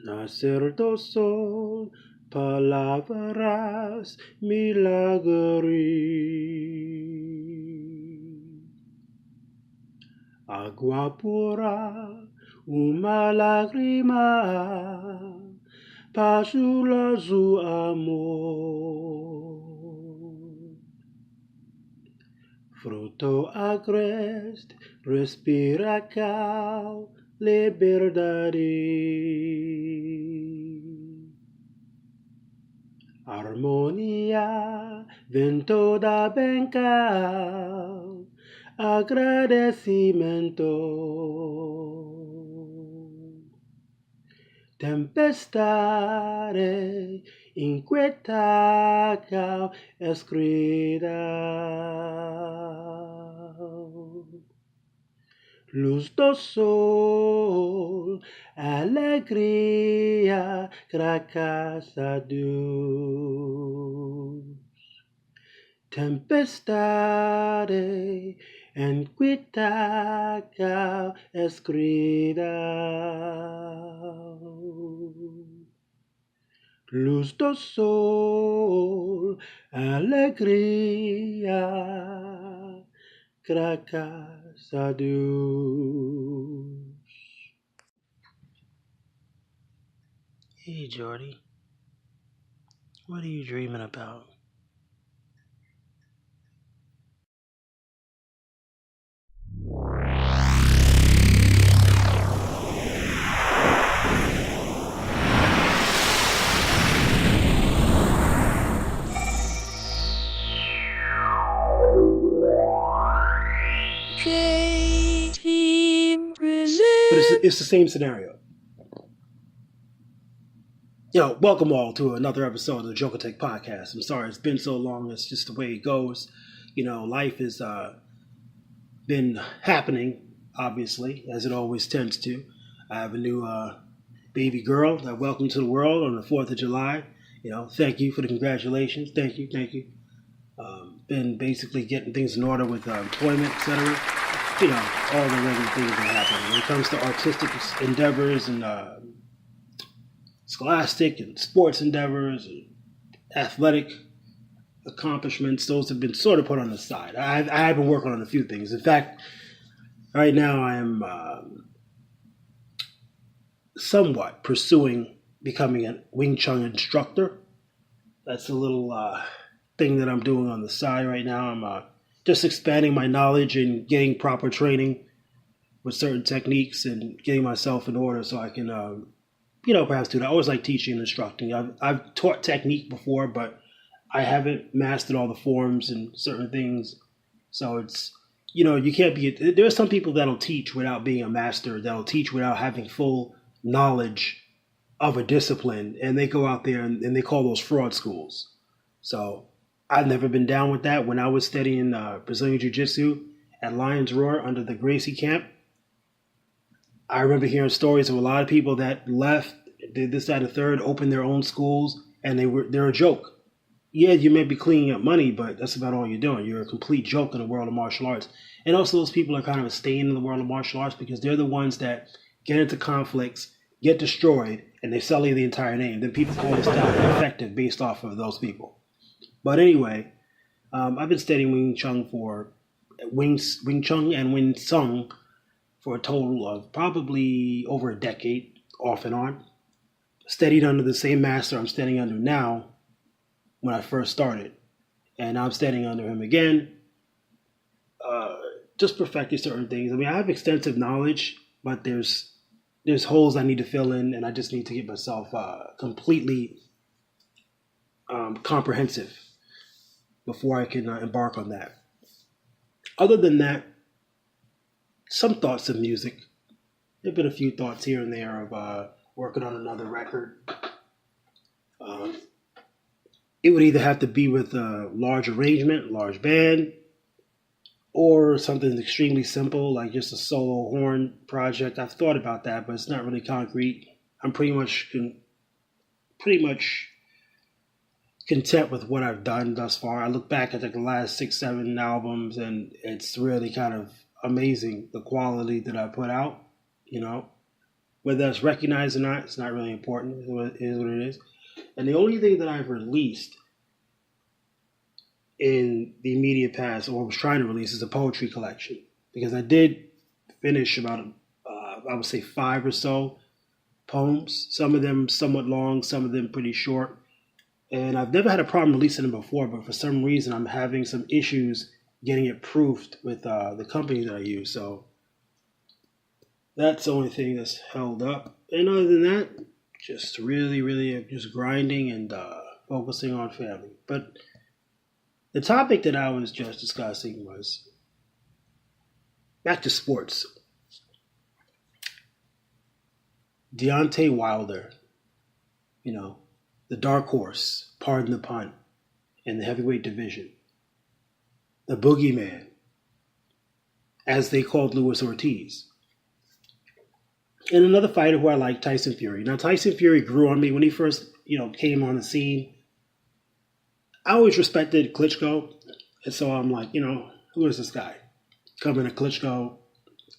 Nacer do sol, palabras milagre. Agua pura, uma lágrima, pazula su amor. Fruto agreste, respira cal, liberdade. Harmonia, vento da bencal, agradecimento. Tempestade inquieta cal escuridão. Luz do sol, alegria, graças a Deus. Tempestade inquieta cal escuridão. Luz do sol, alegria, graças a Deus. Hey, Jordy, what are you dreaming about? But it's the same scenario. Welcome all to another episode of the Jokatech podcast. I'm sorry it's been so long. It's just the way it goes. Life has been happening, obviously, as it always tends to. I have a new baby girl that welcome to the world on the 4th of July. Thank you for the congratulations. Thank you. Been basically getting things in order with employment, etc. All the regular things that happen. When it comes to artistic endeavors and scholastic and sports endeavors and athletic accomplishments, those have been sort of put on the side. I've been working on a few things. In fact, right now I am somewhat pursuing becoming a Wing Chun instructor. That's a little thing that I'm doing on the side right now. I'm just expanding my knowledge and getting proper training with certain techniques and getting myself in order so I can, perhaps do that. I always like teaching and instructing. I've taught technique before, but I haven't mastered all the forms and certain things. So it's, you can't be, there are some people that'll teach without being a master, that'll teach without having full knowledge of a discipline, and they go out there and they call those fraud schools. So I've never been down with that. When I was studying Brazilian Jiu-Jitsu at Lion's Roar under the Gracie camp, I remember hearing stories of a lot of people that left, did this, that, and the third, opened their own schools, and they're a joke. Yeah, you may be cleaning up money, but that's about all you're doing. You're a complete joke in the world of martial arts. And also those people are kind of a stain in the world of martial arts because they're the ones that get into conflicts, get destroyed, and they sully the entire name. Then people call this style effective based off of those people. But anyway, I've been studying Wing Chun and Wing Sung for a total of probably over a decade, off and on. Studied under the same master I'm studying under now when I first started. And I'm studying under him again, just perfecting certain things. I mean, I have extensive knowledge, but there's holes I need to fill in, and I just need to get myself completely comprehensive before I can embark on that. Other than that, some thoughts of music. There have been a few thoughts here and there of working on another record. It would either have to be with a large arrangement, large band, or something extremely simple like just a solo horn project. I've thought about that, but it's not really concrete. I'm pretty much content with what I've done thus far. I look back at the last 6-7 albums, and it's really kind of amazing the quality that I put out. Whether that's recognized or not, it's not really important. It is what it is. And the only thing that I've released in the immediate past, or was trying to release, is a poetry collection. Because I did finish about, I would say, 5 or so poems. Some of them somewhat long, some of them pretty short. And I've never had a problem releasing them before, but for some reason I'm having some issues getting it proofed with the company that I use. So that's the only thing that's held up. And other than that, just really just grinding and focusing on family. But the topic that I was just discussing was back to sports. Deontay Wilder, the dark horse, pardon the pun, in the heavyweight division. The boogeyman, as they called Luis Ortiz. And another fighter who I like, Tyson Fury. Now, Tyson Fury grew on me when he first, came on the scene. I always respected Klitschko. And so I'm like, who is this guy? Coming to Klitschko.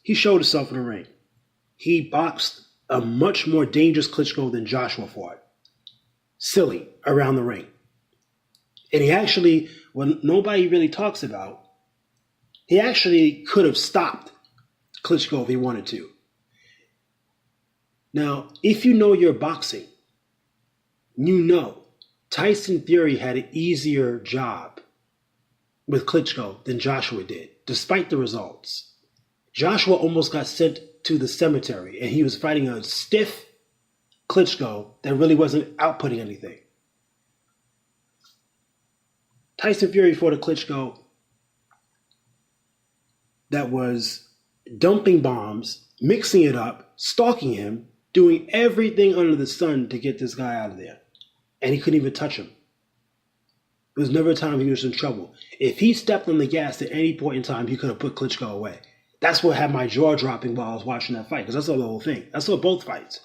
He showed himself in the ring. He boxed a much more dangerous Klitschko than Joshua fought. Silly around the ring. And he actually, when nobody really talks about, he actually could have stopped Klitschko if he wanted to. Now, if you know your boxing, Tyson Fury had an easier job with Klitschko than Joshua did, despite the results. Joshua almost got sent to the cemetery, and he was fighting a stiff Klitschko that really wasn't outputting anything. Tyson Fury fought a Klitschko that was dumping bombs, mixing it up, stalking him, doing everything under the sun to get this guy out of there. And he couldn't even touch him. There was never a time he was in trouble. If he stepped on the gas at any point in time, he could have put Klitschko away. That's what had my jaw dropping while I was watching that fight, because I saw the whole thing. I saw both fights.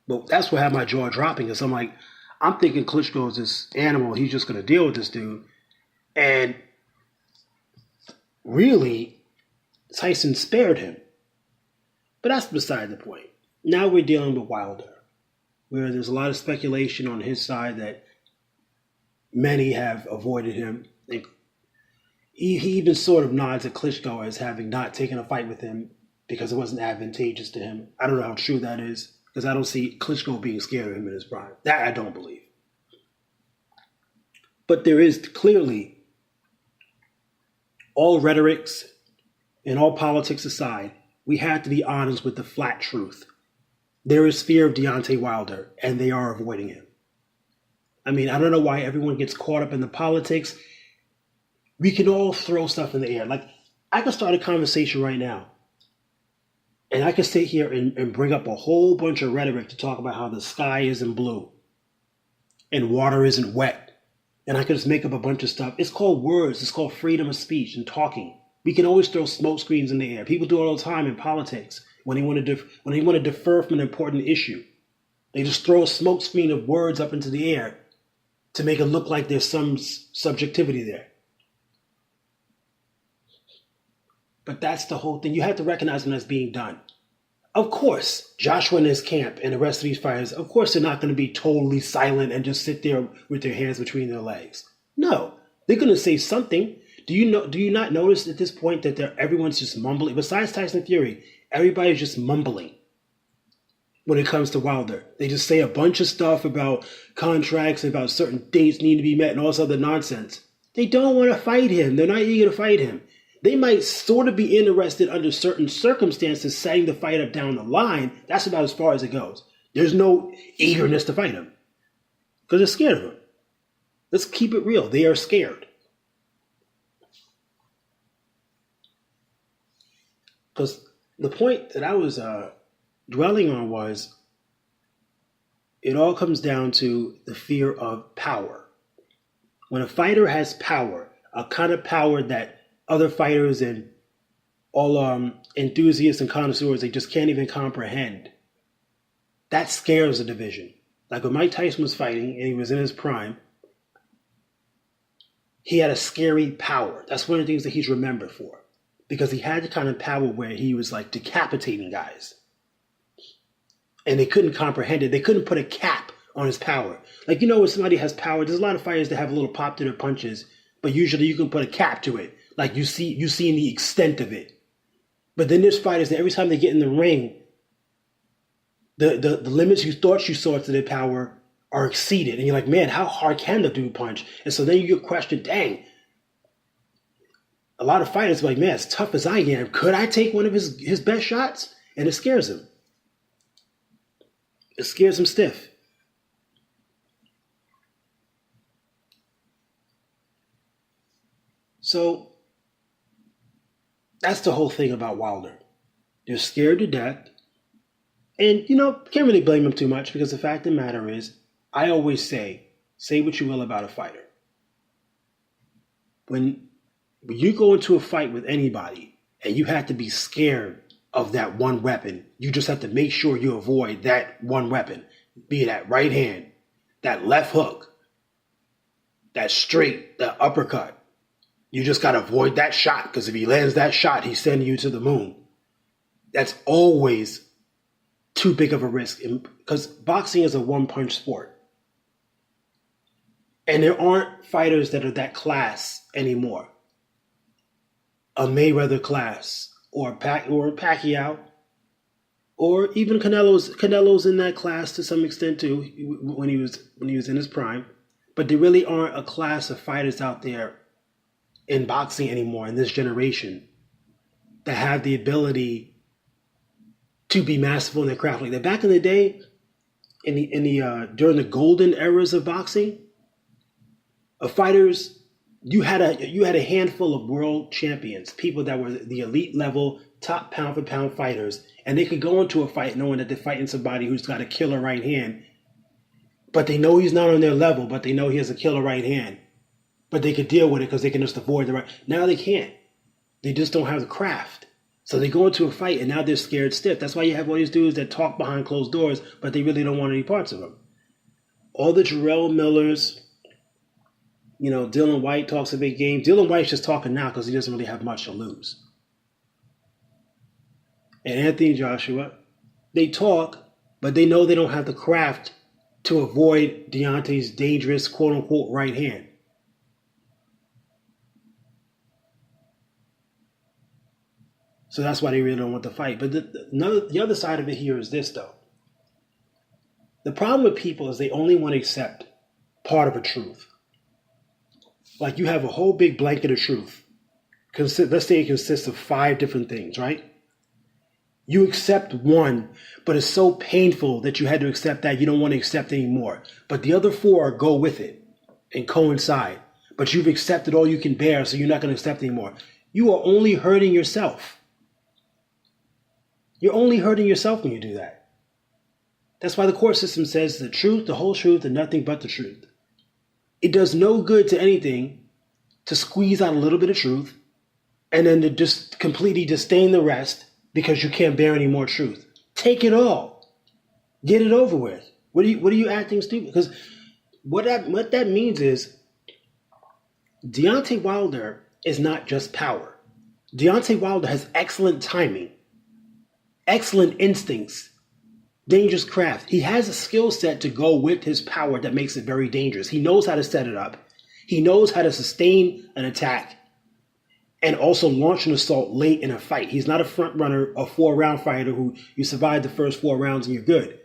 But that's what had my jaw dropping, because I'm thinking Klitschko is this animal. He's just going to deal with this dude. And really, Tyson spared him. But that's beside the point. Now we're dealing with Wilder, where there's a lot of speculation on his side that many have avoided him. He even sort of nods at Klitschko as having not taken a fight with him because it wasn't advantageous to him. I don't know how true that is, because I don't see Klitschko being scared of him in his prime. That I don't believe. But there is clearly, all rhetorics and all politics aside, we have to be honest with the flat truth. There is fear of Deontay Wilder, and they are avoiding him. I don't know why everyone gets caught up in the politics. We can all throw stuff in the air. Like, I could start a conversation right now, and I could sit here and bring up a whole bunch of rhetoric to talk about how the sky isn't blue and water isn't wet. And I could just make up a bunch of stuff. It's called words. It's called freedom of speech and talking. We can always throw smoke screens in the air. People do it all the time in politics when they want to defer from an important issue. They just throw a smoke screen of words up into the air to make it look like there's some subjectivity there. But that's the whole thing. You have to recognize when that's being done. Of course, Joshua and his camp and the rest of these fighters, of course they're not going to be totally silent and just sit there with their hands between their legs. No, they're going to say something. Do you not notice at this point that everyone's just mumbling? Besides Tyson Fury, everybody's just mumbling when it comes to Wilder. They just say a bunch of stuff about contracts, about certain dates need to be met and all this other nonsense. They don't want to fight him. They're not eager to fight him. They might sort of be interested under certain circumstances setting the fight up down the line. That's about as far as it goes. There's no eagerness to fight him because they're scared of him. Let's keep it real. They are scared. Because the point that I was dwelling on was it all comes down to the fear of power. When a fighter has power, a kind of power that other fighters and all enthusiasts and connoisseurs, they just can't even comprehend, that scares the division. Like when Mike Tyson was fighting and he was in his prime, he had a scary power. That's one of the things that he's remembered for, because he had the kind of power where he was like decapitating guys. and they couldn't comprehend it. They couldn't put a cap on his power. Like, when somebody has power, there's a lot of fighters that have a little pop to their punches, but usually you can put a cap to it. Like you see the extent of it. But then there's fighters that every time they get in the ring, the limits you thought you saw to their power are exceeded. And you're like, man, how hard can the dude punch? And so then you get questioned, dang, a lot of fighters are like, man, as tough as I am, could I take one of his best shots? And it scares him. It scares him stiff. So that's the whole thing about Wilder. They're scared to death. And, can't really blame him too much, because the fact of the matter is, I always say what you will about a fighter. When you go into a fight with anybody and you have to be scared of that one weapon, you just have to make sure you avoid that one weapon. Be that right hand, that left hook, that straight, that uppercut. You just got to avoid that shot, because if he lands that shot, he's sending you to the moon. That's always too big of a risk, because boxing is a one-punch sport. And there aren't fighters that are that class anymore. A Mayweather class, or Pacquiao, or even Canelo's in that class to some extent too, when he was in his prime. But there really aren't a class of fighters out there in boxing anymore in this generation that have the ability to be masterful in their craft like that. Back in the day, during the golden eras of boxing, of fighters, you had a handful of world champions, people that were the elite level, top pound for pound fighters, and they could go into a fight knowing that they're fighting somebody who's got a killer right hand, but they know he's not on their level, but they know he has a killer right hand, but they could deal with it because they can just avoid the right. Now they can't. They just don't have the craft. So they go into a fight and now they're scared stiff. That's why you have all these dudes that talk behind closed doors, but they really don't want any parts of them. All the Jarrell Millers, Dylan White talks a big game. Dylan White's just talking now because he doesn't really have much to lose. And Anthony Joshua, they talk, but they know they don't have the craft to avoid Deontay's dangerous, quote-unquote, right hand. So that's why they really don't want to fight. But the other side of it here is this, though. The problem with people is they only want to accept part of a truth. Like you have a whole big blanket of truth. Let's say it consists of 5 different things, right? You accept one, but it's so painful that you had to accept that you don't want to accept anymore. But the other 4 go with it and coincide. But you've accepted all you can bear, so you're not going to accept anymore. You are only hurting yourself. You're only hurting yourself when you do that. That's why the court system says the truth, the whole truth, and nothing but the truth. It does no good to anything to squeeze out a little bit of truth and then to just completely disdain the rest because you can't bear any more truth. Take it all. Get it over with. What are you acting stupid? Because what that means is Deontay Wilder is not just power. Deontay Wilder has excellent timing, excellent instincts, dangerous craft. He has a skill set to go with his power that makes it very dangerous. He knows how to set it up. He knows how to sustain an attack and also launch an assault late in a fight. He's not a front runner, a 4-round fighter who you survive the first 4 rounds and you're good.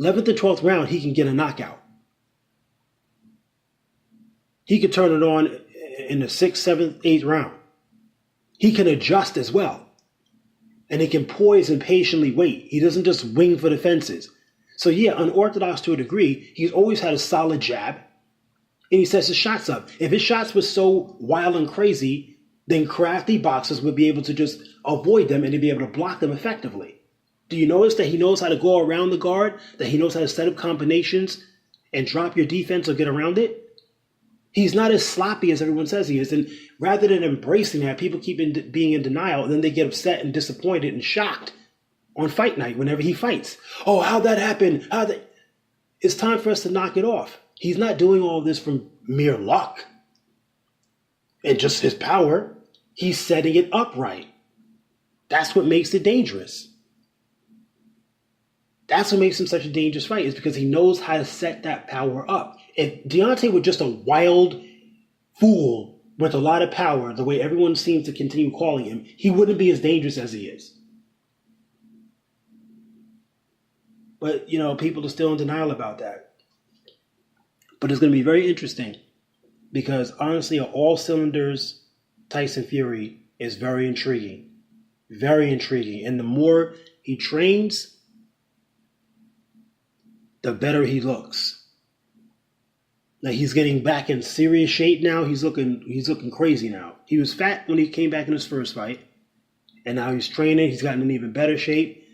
11th and 12th round, he can get a knockout. He could turn it on in the 6th, 7th, 8th round. He can adjust as well. And he can poise and patiently wait. He doesn't just wing for the fences. So yeah, unorthodox to a degree, he's always had a solid jab. And he sets his shots up. If his shots were so wild and crazy, then crafty boxers would be able to just avoid them and to be able to block them effectively. Do you notice that he knows how to go around the guard? That he knows how to set up combinations and drop your defense or get around it? He's not as sloppy as everyone says he is. And rather than embracing that, people keep being in denial, and then they get upset and disappointed and shocked on fight night whenever he fights. Oh, how'd that happen? It's time for us to knock it off. He's not doing all this from mere luck and just his power. He's setting it up right. That's what makes it dangerous. That's what makes him such a dangerous fight, is because he knows how to set that power up. If Deontay were just a wild fool with a lot of power, the way everyone seems to continue calling him, he wouldn't be as dangerous as he is. But, people are still in denial about that. But it's going to be very interesting because, honestly, on all cylinders, Tyson Fury is very intriguing. Very intriguing. And the more he trains, the better he looks. Like, he's getting back in serious shape now. He's looking crazy now. He was fat when he came back in his first fight. And now he's training. He's gotten in even better shape.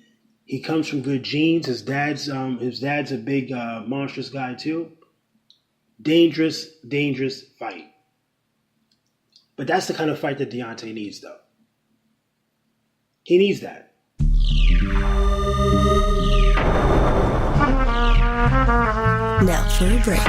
He comes from good genes. His dad's a big, monstrous guy too. Dangerous, dangerous fight. But that's the kind of fight that Deontay needs, though. He needs that. Now for a break.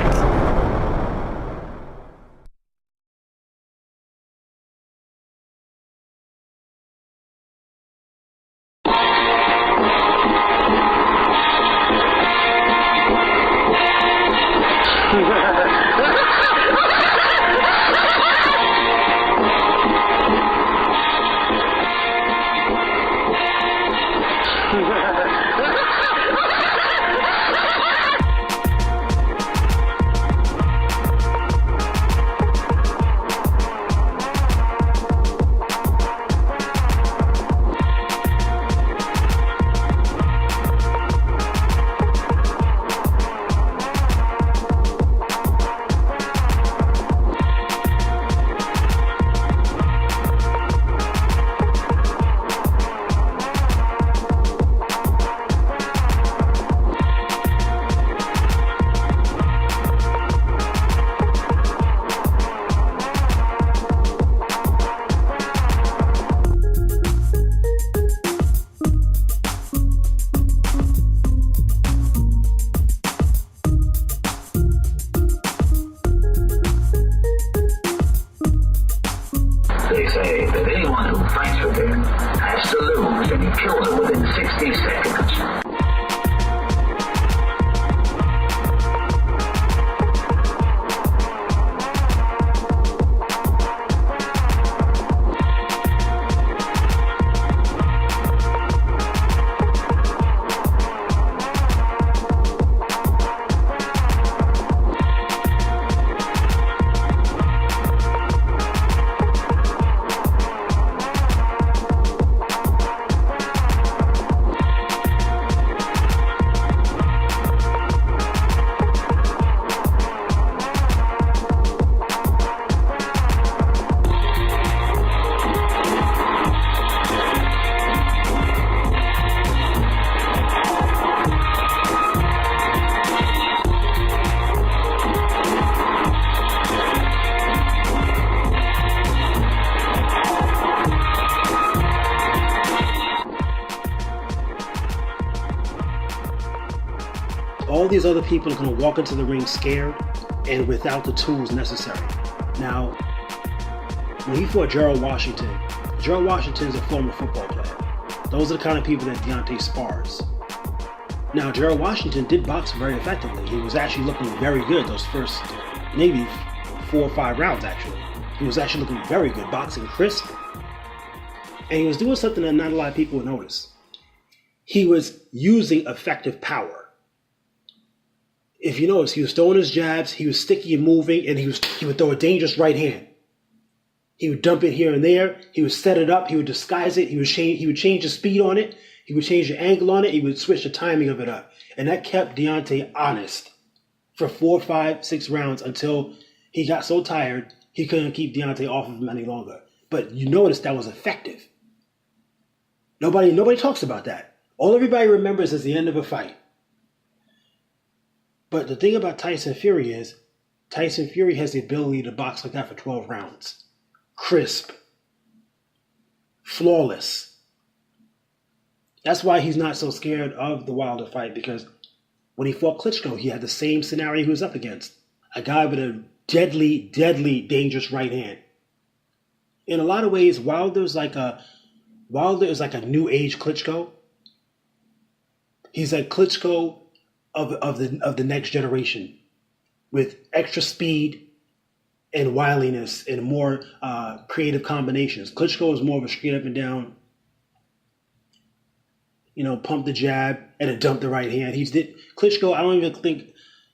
They say that anyone who fights with him has to lose, and he kills him within 60 seconds. All these other people are going to walk into the ring scared and without the tools necessary. Now, when he fought Gerald Washington is a former football player. Those are the kind of people that Deontay spars. Now, Gerald Washington did box very effectively. He was actually looking very good those first maybe 4 or 5 rounds, actually. He was actually looking very good, boxing crisp. And he was doing something that not a lot of people would notice. He was using effective power. If you notice, he was throwing his jabs, he was sticky and moving, and he would throw a dangerous right hand. He would dump it here and there, he would set it up, he would disguise it, he would change the speed on it, he would change the angle on it, he would switch the timing of it up. And that kept Deontay honest for 4, 5, 6 rounds until he got so tired he couldn't keep Deontay off of him any longer. But you notice that was effective. Nobody talks about that. All everybody remembers is the end of a fight. But the thing about Tyson Fury is, Tyson Fury has the ability to box like that for 12 rounds. Crisp. Flawless. That's why he's not so scared of the Wilder fight, because when he fought Klitschko, he had the same scenario he was up against. A guy with a deadly, deadly, dangerous right hand. In a lot of ways, Wilder is like a new age Klitschko. He's like Klitschko of the next generation, with extra speed and wiliness and more creative combinations. Klitschko is more of a straight up and down, pump the jab and a dump the right hand. Klitschko. I don't even think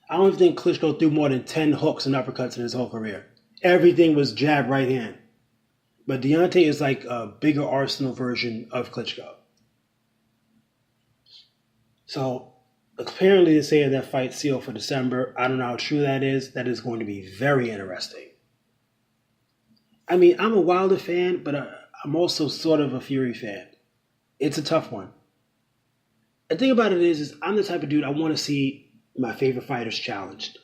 Klitschko threw more than 10 hooks and uppercuts in his whole career. Everything was jab, right hand. But Deontay is like a bigger arsenal version of Klitschko. So apparently they say that fight's sealed for December. I don't know how true that is. That is going to be very interesting. I mean, I'm a Wilder fan, but I'm also sort of a Fury fan. It's a tough one. The thing about it is I'm the type of dude I want to see my favorite fighters challenged.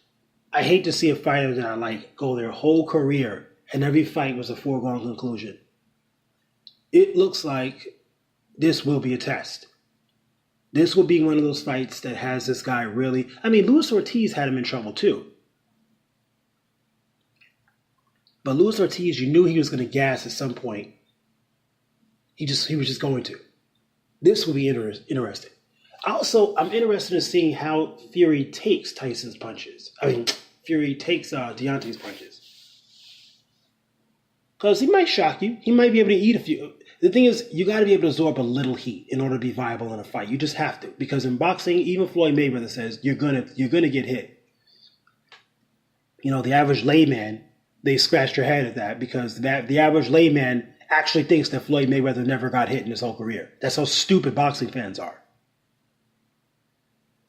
I hate to see a fighter that I like go their whole career and every fight was a foregone conclusion. It looks like this will be a test. This will be one of those fights that has this guy really... I mean, Luis Ortiz had him in trouble too. But Luis Ortiz, you knew he was going to gas at some point. He was just going to. This will be interesting. Also, I'm interested in seeing how Fury takes Tyson's punches. Fury takes Deontay's punches. Because he might shock you. He might be able to eat a few. The thing is, you got to be able to absorb a little heat in order to be viable in a fight. You just have to. Because in boxing, even Floyd Mayweather says you're gonna get hit. The average layman, they scratched their head at that because the average layman actually thinks that Floyd Mayweather never got hit in his whole career. That's how stupid boxing fans are.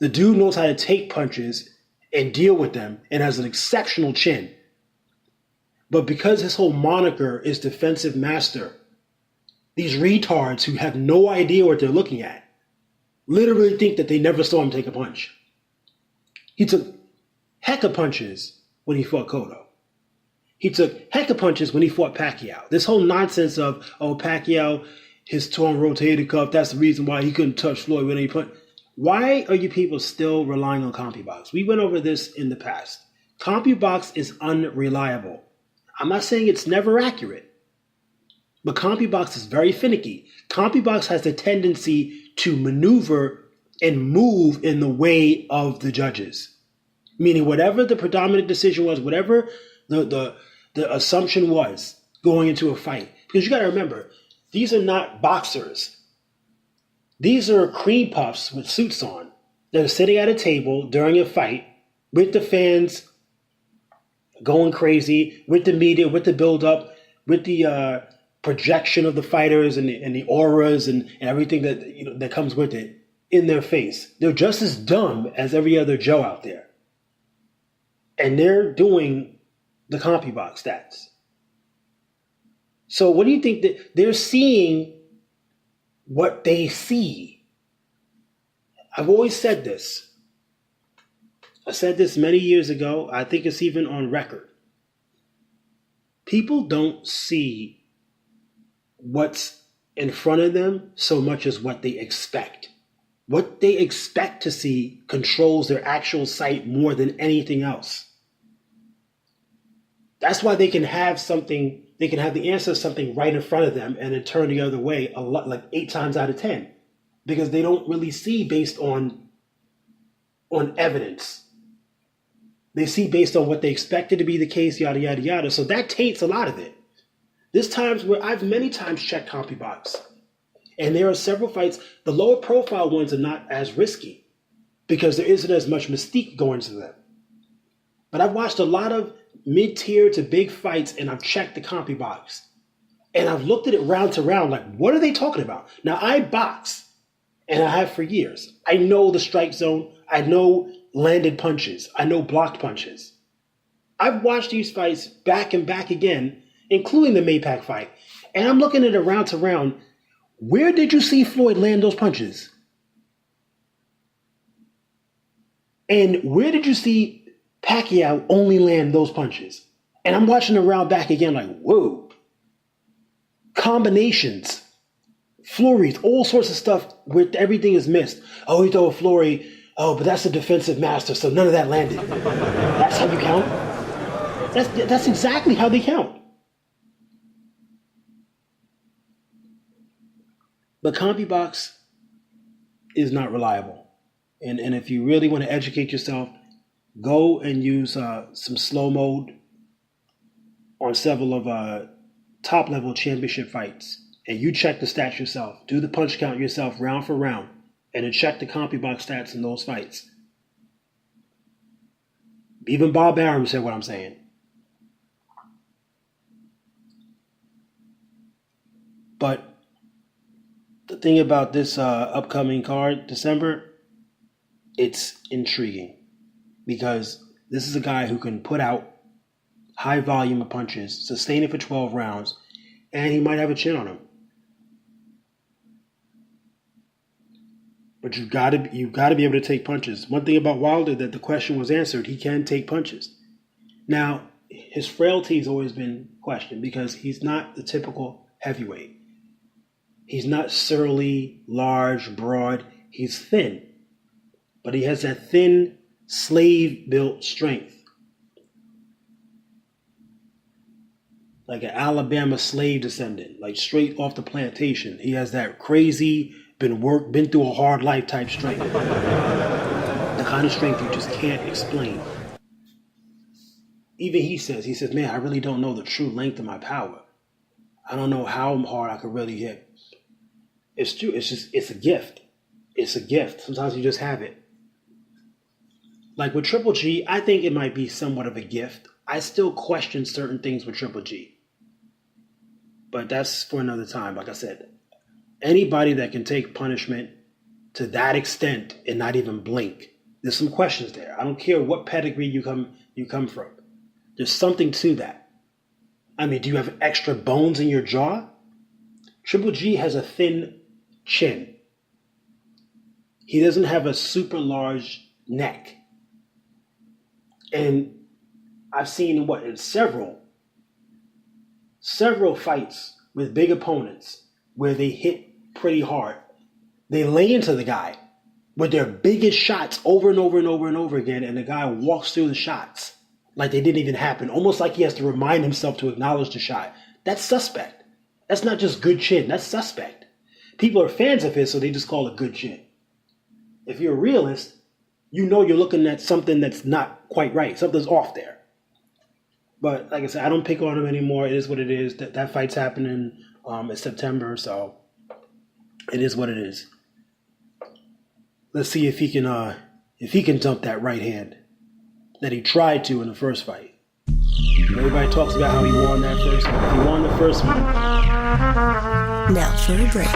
The dude knows how to take punches and deal with them and has an exceptional chin. But because his whole moniker is defensive master, these retards who have no idea what they're looking at literally think that they never saw him take a punch. He took heck of punches when he fought Cotto. He took heck of punches when he fought Pacquiao. This whole nonsense of, Pacquiao, his torn rotator cuff, that's the reason why he couldn't touch Floyd when he put... Why are you people still relying on CompuBox? We went over this in the past. CompuBox is unreliable. I'm not saying it's never accurate, but CompuBox is very finicky. CompuBox has a tendency to maneuver and move in the way of the judges. Meaning whatever the predominant decision was, whatever the assumption was going into a fight. Because you got to remember, these are not boxers. These are cream puffs with suits on that are sitting at a table during a fight with the fans going crazy, with the media, with the build-up, with the projection of the fighters and the auras and everything that that comes with it in their face. They're just as dumb as every other Joe out there. And they're doing the CompuBox stats. So what do you think that they're seeing what they see? I've always said this. I said this many years ago. I think it's even on record. People don't see what's in front of them so much as what they expect. What they expect to see controls their actual sight more than anything else. That's why they can have something, they can have the answer to something right in front of them and then turn the other way a lot, like 8 times out of 10. Because they don't really see based on evidence. They see based on what they expected to be the case, yada, yada, yada. So that taints a lot of it. There's times where I've many times checked CompuBox. And there are several fights. The lower profile ones are not as risky because there isn't as much mystique going to them. But I've watched a lot of mid-tier to big fights and I've checked the CompuBox. And I've looked at it round to round like, what are they talking about? Now, I box and I have for years. I know the strike zone. I know landed punches. I know blocked punches. I've watched these fights back and back again, including the Maypac fight. And I'm looking at it round to round. Where did you see Floyd land those punches? And where did you see Pacquiao only land those punches? And I'm watching the round back again like, whoa. Combinations. Flurries, all sorts of stuff where everything is missed. Oh, he threw a flurry. Oh, but that's a defensive master, so none of that landed. That's how you count? That's exactly how they count. But CompuBox is not reliable. And if you really want to educate yourself, go and use some slow mode on several of top level championship fights. And you check the stats yourself. Do the punch count yourself round for round. And then check the CompuBox stats in those fights. Even Bob Arum said what I'm saying. But the thing about this upcoming card, December, it's intriguing. Because this is a guy who can put out high volume of punches, sustain it for 12 rounds, and he might have a chin on him. But you've got to be able to take punches. One thing about Wilder that the question was answered, he can take punches. Now, his frailty has always been questioned because he's not the typical heavyweight. He's not surly, large, broad. He's thin. But he has that thin, slave-built strength. Like an Alabama slave descendant, like straight off the plantation. He has that crazy, been through a hard life type strength. The kind of strength you just can't explain. Even he says, man, I really don't know the true length of my power. I don't know how hard I could really hit. It's true. It's a gift. It's a gift. Sometimes you just have it. Like with Triple G, I think it might be somewhat of a gift. I still question certain things with Triple G. But that's for another time. Like I said, anybody that can take punishment to that extent and not even blink, there's some questions there. I don't care what pedigree you come from. There's something to that. I mean, do you have extra bones in your jaw? Triple G has a thin chin. He doesn't have a super large neck. And I've seen in several fights with big opponents where they hit pretty hard. They lay into the guy with their biggest shots over and over and over and over again, and the guy walks through the shots like they didn't even happen, almost like he has to remind himself to acknowledge the shot. That's suspect. That's not just good chin, that's suspect. People are fans of his, so they just call it good chin. If you're a realist, you know you're looking at something that's not quite right. Something's off there. But like I said, I don't pick on him anymore. It is what it is. That fight's happening in September, so it is what it is. Let's see if he can dump that right hand that he tried to in the first fight. Everybody talks about how he won that first one. He won the first one. Now for a break.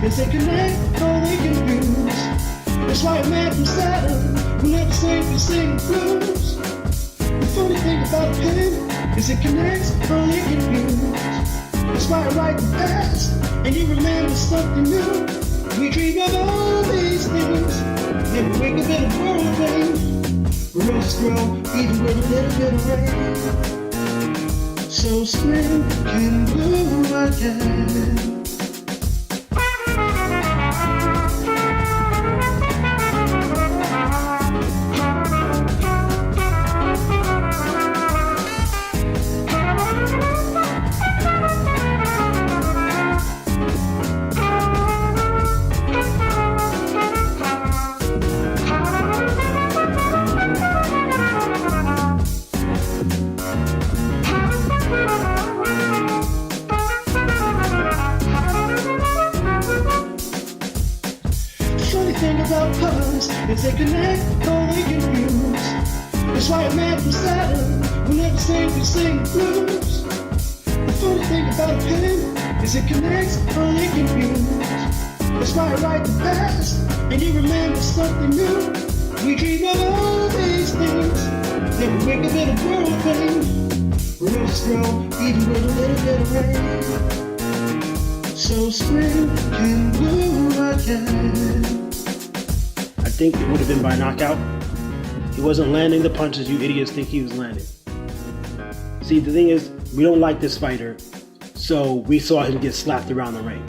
Is they connect all they confuse. That's why a man from Saturn will never sing blues. The funny thing about pain is it connects all they confuse. That's why I write the past and you remember something new. We dream of all these things, then we wake up in a world of pain. Roses grow even with a little bit of rain. So spring can bloom again. If they connect, all they confuse. That's why a man from Saturn will never sing blues. The funny thing about pain is it connects, all they confuse. That's why I write the past and you remember something new. We dream of all these things, then we wake up in a world of pain. Roses grow even with a little bit of rain. So spring can bloom again. I think it would have been by knockout. He wasn't landing the punches you idiots think he was landing. See, the thing is, we don't like this fighter, so we saw him get slapped around the ring.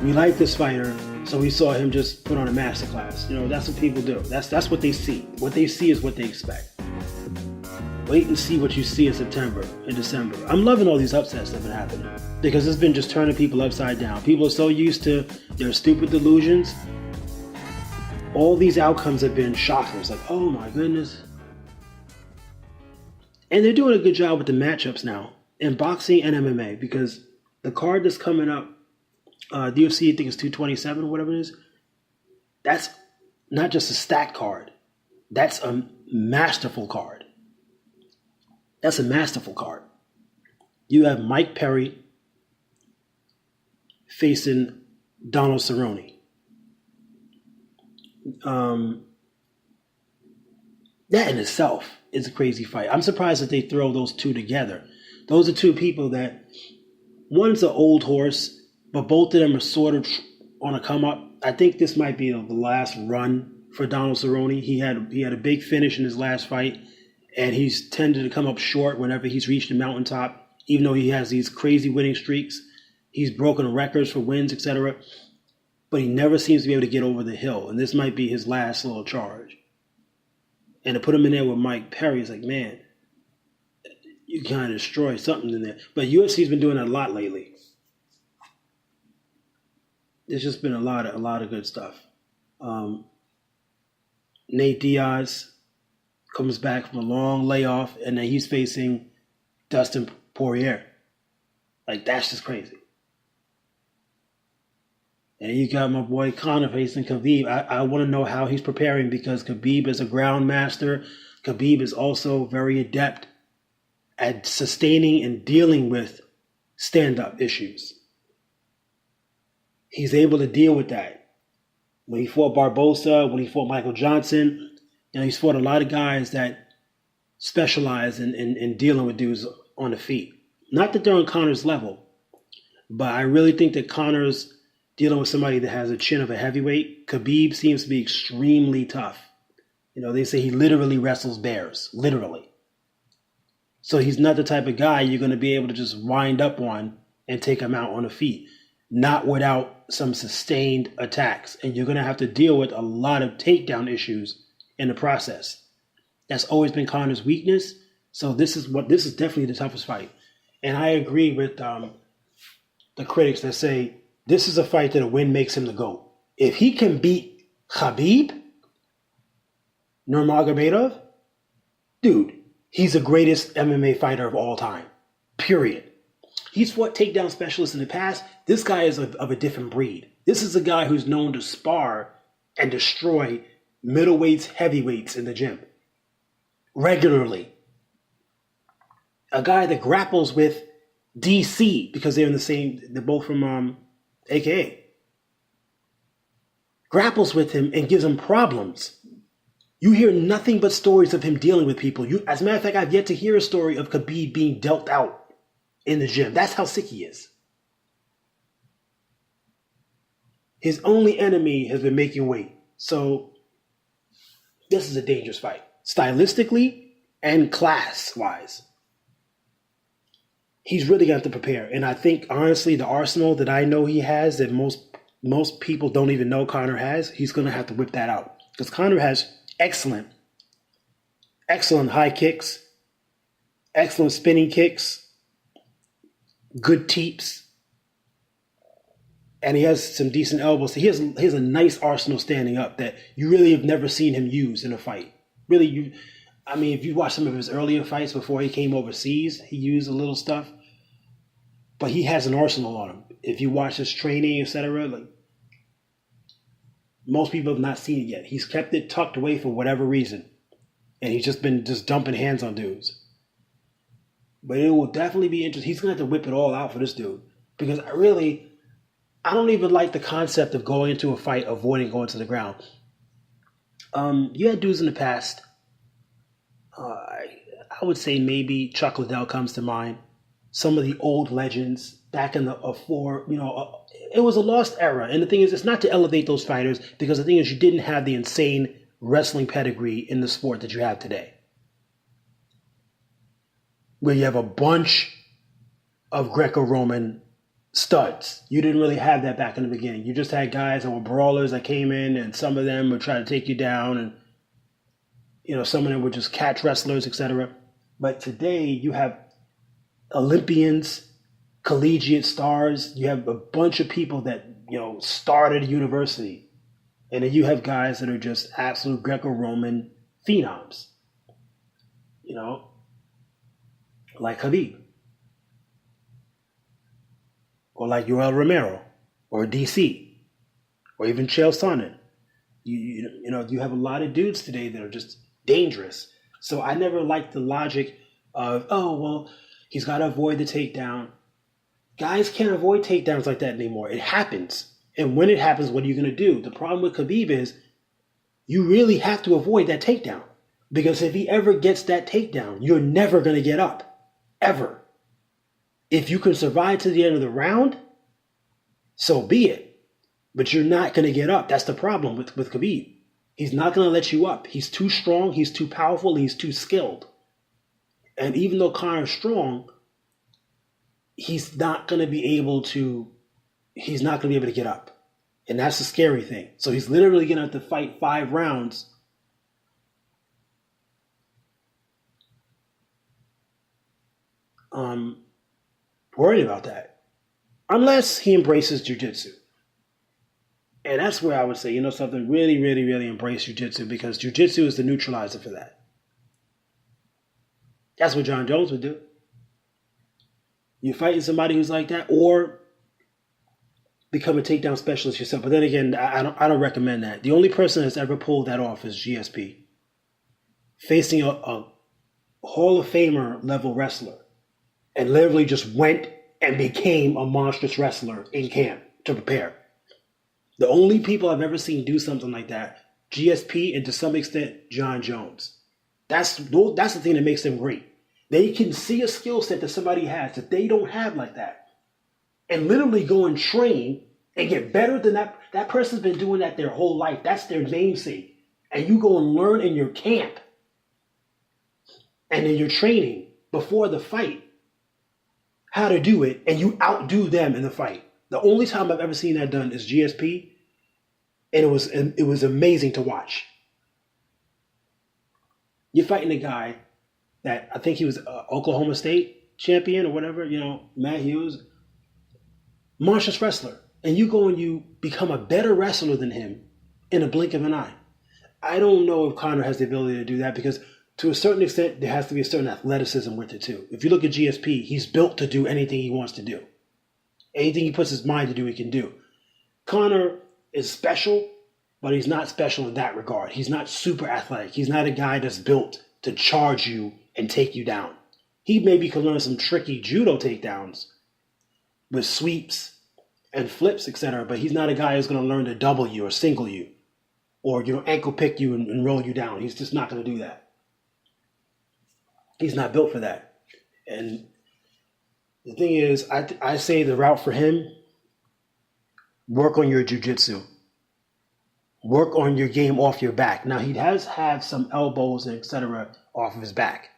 We like this fighter, so we saw him just put on a masterclass. You know, that's what people do. That's what they see. What they see is what they expect. Wait and see what you see in September and December. I'm loving all these upsets that have been happening because it's been just turning people upside down. People are so used to their stupid delusions. All these outcomes have been shockers. Like, oh my goodness. And they're doing a good job with the matchups now in boxing and MMA because the card that's coming up, the UFC, I think it's 227 or whatever it is, that's not just a stacked card. That's a masterful card. That's a masterful card. You have Mike Perry facing Donald Cerrone. That in itself is a crazy fight. I'm surprised that they throw those two together. Those are two people that, one's an old horse, but both of them are sort of on a come up. I think this might be the last run for Donald Cerrone. He had a big finish in his last fight, and he's tended to come up short whenever he's reached the mountaintop, even though he has these crazy winning streaks. He's broken records for wins, etc. But he never seems to be able to get over the hill, and this might be his last little charge. And to put him in there with Mike Perry is like, man, you kind of destroy something in there. But UFC's been doing that a lot lately. There's just been a lot of good stuff. Nate Diaz comes back from a long layoff, and then he's facing Dustin Poirier. Like, that's just crazy. And you got my boy Conor facing Khabib. I want to know how he's preparing because Khabib is a ground master. Khabib is also very adept at sustaining and dealing with stand-up issues. He's able to deal with that. When he fought Barbosa, when he fought Michael Johnson, he's fought a lot of guys that specialize in dealing with dudes on the feet. Not that they're on Conor's level, but I really think that Conor's dealing with somebody that has a chin of a heavyweight. Khabib seems to be extremely tough. They say he literally wrestles bears, literally. So he's not the type of guy you're going to be able to just wind up on and take him out on the feet, not without some sustained attacks. And you're going to have to deal with a lot of takedown issues in the process. That's always been Conor's weakness. So this is definitely the toughest fight. And I agree with the critics that say this is a fight that a win makes him the GOAT. If he can beat Khabib Nurmagomedov, dude, he's the greatest MMA fighter of all time. Period. He's fought takedown specialists in the past. This guy is of a different breed. This is a guy who's known to spar and destroy middleweights, heavyweights in the gym regularly. A guy that grapples with DC because they're both from AKA. Grapples with him and gives him problems. You hear nothing but stories of him dealing with people. As a matter of fact, I've yet to hear a story of Khabib being dealt out in the gym. That's how sick he is. His only enemy has been making weight. So this is a dangerous fight. Stylistically and class-wise. He's really got to prepare. And I think, honestly, the arsenal that I know he has that most people don't even know Conor has, he's going to have to whip that out. Because Conor has excellent high kicks, excellent spinning kicks, good teeps, and he has some decent elbows. So he has a nice arsenal standing up that you really have never seen him use in a fight. Really, if you watch some of his earlier fights before he came overseas, he used a little stuff. But he has an arsenal on him. If you watch his training, etc., most people have not seen it yet. He's kept it tucked away for whatever reason. And he's just been dumping hands on dudes. But it will definitely be interesting. He's going to have to whip it all out for this dude. Because I don't even like the concept of going into a fight, avoiding going to the ground. You had dudes in the past. I I would say maybe Chuck Liddell comes to mind. Some of the old legends back in the it was a lost era. And the thing is, it's not to elevate those fighters, because the thing is, you didn't have the insane wrestling pedigree in the sport that you have today, where you have a bunch of Greco-Roman studs. You didn't really have that back in the beginning. You just had guys that were brawlers that came in, and some of them would try to take you down, and some of them were just catch wrestlers, etc. But today you have Olympians, collegiate stars. You have a bunch of people that started a university, and then you have guys that are just absolute Greco-Roman phenoms. Like Khabib, or like Yoel Romero, or DC, or even Chael Sonnen. You have a lot of dudes today that are just dangerous. So I never liked the logic of, oh, well, he's got to avoid the takedown. Guys can't avoid takedowns like that anymore. It happens. And when it happens, what are you going to do? The problem with Khabib is you really have to avoid that takedown. Because if he ever gets that takedown, you're never going to get up. Ever. If you can survive to the end of the round, so be it. But you're not going to get up. That's the problem with Khabib. He's not going to let you up. He's too strong, he's too powerful, he's too skilled. And even though Conor's strong, he's not going to be able to get up. And that's the scary thing. So he's literally going to have to fight 5 rounds. Worried about that. Unless he embraces jiu-jitsu. And that's where I would say, something, really, really, really embrace jiu-jitsu, because jiu-jitsu is the neutralizer for that. That's what John Jones would do. You're fighting somebody who's like that, or become a takedown specialist yourself. But then again, I don't recommend that. The only person that's ever pulled that off is GSP. Facing a Hall of Famer level wrestler, and literally just went and became a monstrous wrestler in camp to prepare. The only people I've ever seen do something like that, GSP, and to some extent, John Jones. That's the thing that makes them great. They can see a skill set that somebody has that they don't have like that, and literally go and train and get better than that. That person's been doing that their whole life. That's their namesake. And you go and learn in your camp, and then you're training before the fight how to do it, and you outdo them in the fight. The only time I've ever seen that done is GSP, and it was amazing to watch. You're fighting a guy that I think he was Oklahoma State champion or whatever, Matt Hughes, monstrous wrestler, and you go and you become a better wrestler than him in a blink of an eye. I don't know if Conor has the ability to do that, because to a certain extent, there has to be a certain athleticism with it too. If you look at GSP, he's built to do anything he wants to do. Anything he puts his mind to do, he can do. Conor is special, but he's not special in that regard. He's not super athletic. He's not a guy that's built to charge you and take you down. He maybe can learn some tricky judo takedowns with sweeps and flips, etc., but he's not a guy who's going to learn to double you or single you or ankle pick you and roll you down. He's just not going to do that. He's not built for that. And the thing is, I say the route for him, work on your jiu-jitsu. Work on your game off your back. Now, he has had some elbows and etc. off of his back.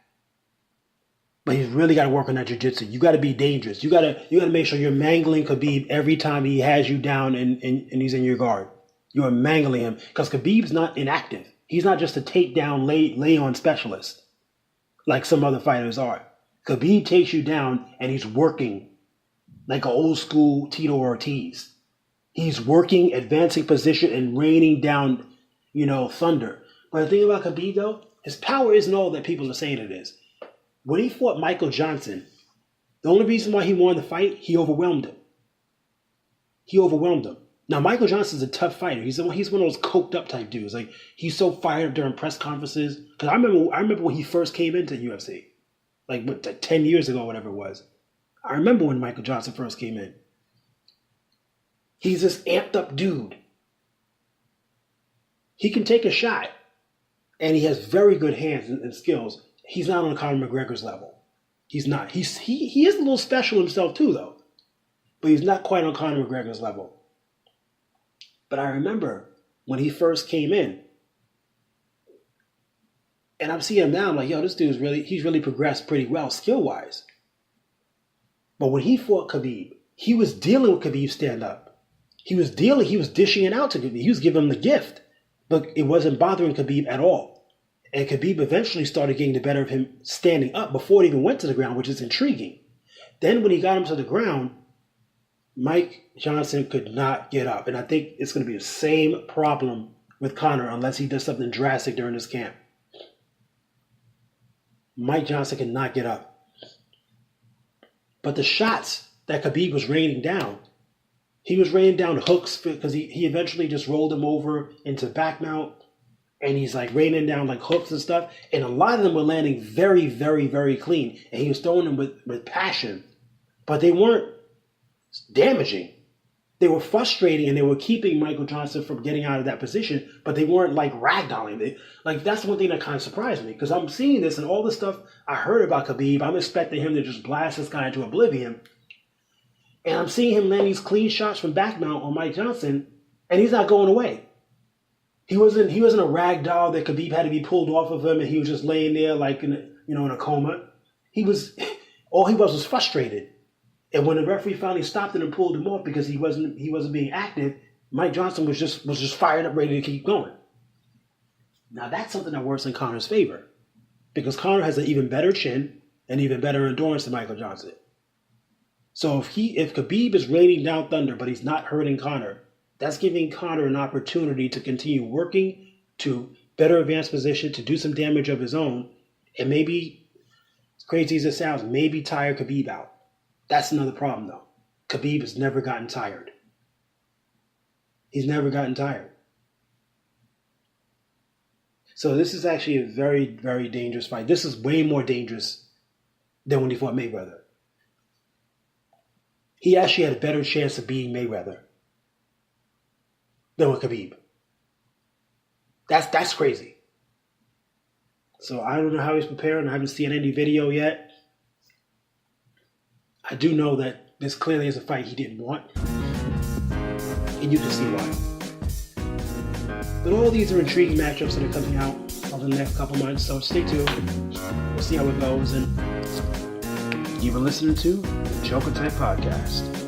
But he's really got to work on that jiu-jitsu. You got to be dangerous. You got to make sure you're mangling Khabib every time he has you down and he's in your guard. You are mangling him, because Khabib's not inactive. He's not just a takedown lay on specialist like some other fighters are. Khabib takes you down and he's working like an old school Tito Ortiz. He's working, advancing position, and raining down, thunder. But the thing about Khabib, though, his power isn't all that people are saying it is. When he fought Michael Johnson, the only reason why he won the fight, he overwhelmed him. Now, Michael Johnson's a tough fighter. He's one of those coked up type dudes. Like, he's so fired up during press conferences. Because I remember when he first came into UFC, like 10 years ago, whatever it was. I remember when Michael Johnson first came in. He's this amped up dude. He can take a shot, and he has very good hands and skills. he's not on Conor McGregor's level. He's not. He is a little special himself too, though. But he's not quite on Conor McGregor's level. But I remember when he first came in, and I'm seeing him now, I'm like, yo, this dude's he's really progressed pretty well skill-wise. But when he fought Khabib, he was dealing with Khabib's stand-up. He was dishing it out to Khabib. He was giving him the gift. But it wasn't bothering Khabib at all. And Khabib eventually started getting the better of him standing up before it even went to the ground, which is intriguing. Then when he got him to the ground, Mike Johnson could not get up. And I think it's going to be the same problem with Conor unless he does something drastic during this camp. Mike Johnson cannot get up. But the shots that Khabib was raining down, he was raining down hooks because he eventually just rolled him over into back mount. And he's like raining down like hooks and stuff. And a lot of them were landing very, very, very clean. And he was throwing them with passion. But they weren't damaging. They were frustrating and they were keeping Michael Johnson from getting out of that position. But they weren't like ragdolling. That's one thing that kind of surprised me. Because I'm seeing this and all the stuff I heard about Khabib. I'm expecting him to just blast this guy into oblivion. And I'm seeing him land these clean shots from back mount on Mike Johnson. And he's not going away. He wasn't a rag doll that Khabib had to be pulled off of him and he was just laying there like in a coma. All he was frustrated. And when the referee finally stopped him and pulled him off because he wasn't being active, Mike Johnson was just fired up, ready to keep going. Now that's something that works in Conor's favor. Because Conor has an even better chin and even better endurance than Michael Johnson. So if Khabib is raining down thunder but he's not hurting Conor, that's giving Conor an opportunity to continue working, to better advance position, to do some damage of his own, and maybe, as crazy as it sounds, maybe tire Khabib out. That's another problem, though. Khabib has never gotten tired. He's never gotten tired. So this is actually a very, very dangerous fight. This is way more dangerous than when he fought Mayweather. He actually had a better chance of beating Mayweather than with Khabib. That's crazy. So I don't know how he's preparing. I haven't seen any video yet. I do know that this clearly is a fight he didn't want. And you can see why. But all these are intriguing matchups that are coming out over the next couple months. So stay tuned. We'll see how it goes. And you've been listening to the Jokatech Podcast.